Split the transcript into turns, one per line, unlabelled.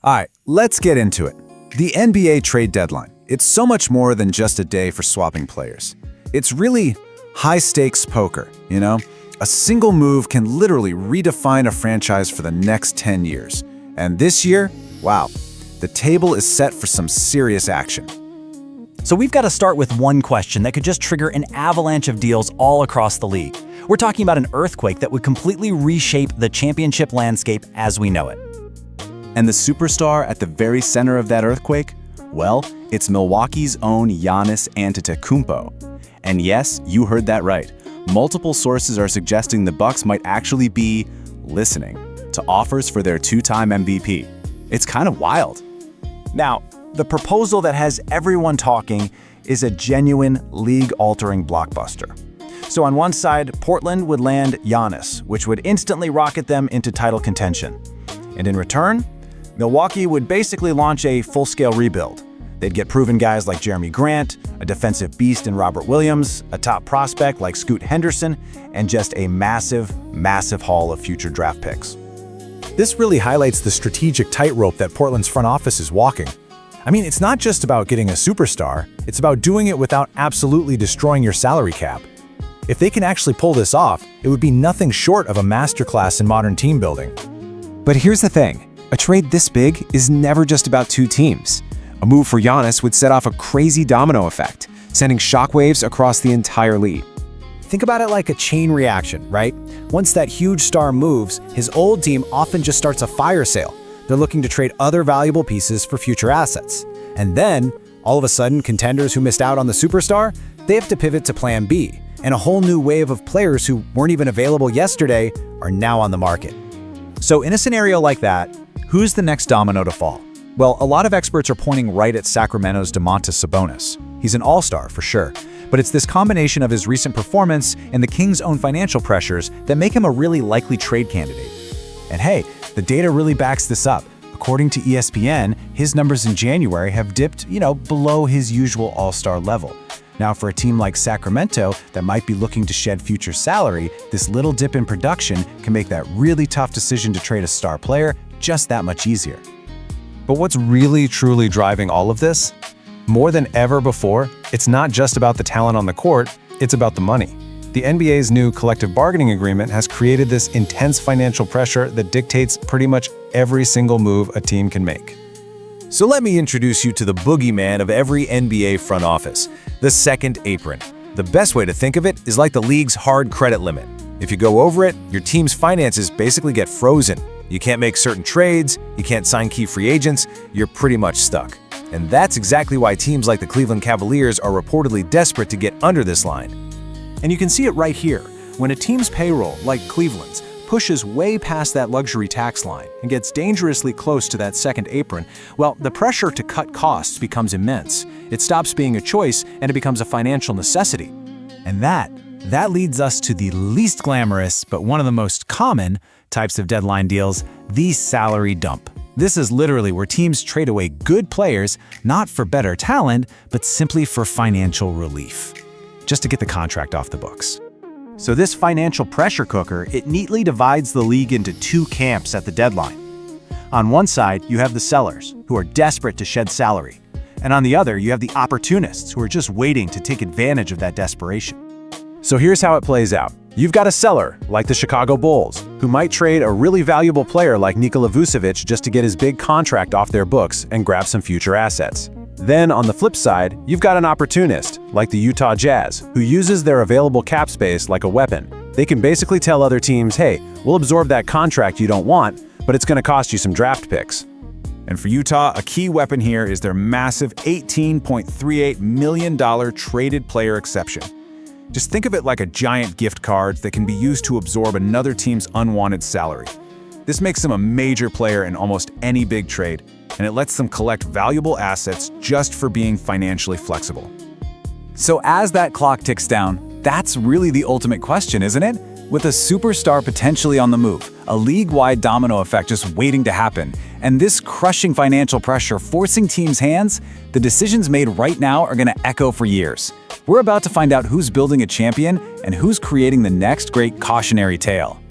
All right, let's get into it. The NBA trade deadline. It's so much more than just a day for swapping players. It's really high-stakes poker, you know? A single move can literally redefine a franchise for the next 10 years. And this year, wow, the table is set for some serious action.
So we've got to start with one question that could just trigger an avalanche of deals all across the league. We're talking about an earthquake that would completely reshape the championship landscape as we know it.
And the superstar at the very center of that earthquake? Well, it's Milwaukee's own Giannis Antetokounmpo. And yes, you heard that right. Multiple sources are suggesting the Bucks might actually be listening to offers for their two-time MVP. It's kind of wild.
Now, the proposal that has everyone talking is a genuine league-altering blockbuster. So on one side, Portland would land Giannis, which would instantly rocket them into title contention. And in return, Milwaukee would basically launch a full-scale rebuild. They'd get proven guys like Jeremy Grant, a defensive beast in Robert Williams, a top prospect like Scoot Henderson, and just a massive, massive haul of future draft picks.
This really highlights the strategic tightrope that Portland's front office is walking. I mean, it's not just about getting a superstar, it's about doing it without absolutely destroying your salary cap. If they can actually pull this off, it would be nothing short of a masterclass in modern team building.
But here's the thing, a trade this big is never just about two teams. A move for Giannis would set off a crazy domino effect, sending shockwaves across the entire league.
Think about it like a chain reaction, right? Once that huge star moves, his old team often just starts a fire sale. They're looking to trade other valuable pieces for future assets. And then, all of a sudden, contenders who missed out on the superstar, they have to pivot to plan B. And a whole new wave of players who weren't even available yesterday are now on the market.
So in a scenario like that, who's the next domino to fall? Well, a lot of experts are pointing right at Sacramento's Domantas Sabonis. He's an all-star for sure, but it's this combination of his recent performance and the Kings' own financial pressures that make him a really likely trade candidate. And hey, the data really backs this up. According to ESPN, his numbers in January have dipped, below his usual all-star level. Now, for a team like Sacramento that might be looking to shed future salary, this little dip in production can make that really tough decision to trade a star player just that much easier.
But what's really truly driving all of this? More than ever before, it's not just about the talent on the court, it's about the money. The NBA's new collective bargaining agreement has created this intense financial pressure that dictates pretty much every single move a team can make.
So let me introduce you to the boogeyman of every NBA front office, the second apron. The best way to think of it is like the league's hard credit limit. If you go over it, your team's finances basically get frozen. You can't make certain trades, you can't sign key free agents, you're pretty much stuck. And that's exactly why teams like the Cleveland Cavaliers are reportedly desperate to get under this line.
And you can see it right here. When a team's payroll, like Cleveland's, pushes way past that luxury tax line and gets dangerously close to that second apron, well, the pressure to cut costs becomes immense. It stops being a choice and it becomes a financial necessity.
And that leads us to the least glamorous, but one of the most common types of deadline deals, the salary dump. This is literally where teams trade away good players, not for better talent, but simply for financial relief, just to get the contract off the books.
So this financial pressure cooker, it neatly divides the league into two camps at the deadline. On one side, you have the sellers, who are desperate to shed salary. And on the other, you have the opportunists, who are just waiting to take advantage of that desperation.
So here's how it plays out. You've got a seller, like the Chicago Bulls, who might trade a really valuable player like Nikola Vucevic just to get his big contract off their books and grab some future assets. Then, on the flip side, you've got an opportunist, like the Utah Jazz, who uses their available cap space like a weapon. They can basically tell other teams, hey, we'll absorb that contract you don't want, but it's going to cost you some draft picks.
And for Utah, a key weapon here is their massive $18.38 million traded player exception. Just think of it like a giant gift card that can be used to absorb another team's unwanted salary. This makes them a major player in almost any big trade, and it lets them collect valuable assets just for being financially flexible. So as that clock ticks down, that's really the ultimate question, isn't it? With a superstar potentially on the move, a league-wide domino effect just waiting to happen, and this crushing financial pressure forcing teams' hands, the decisions made right now are going to echo for years. We're about to find out who's building a champion and who's creating the next great cautionary tale.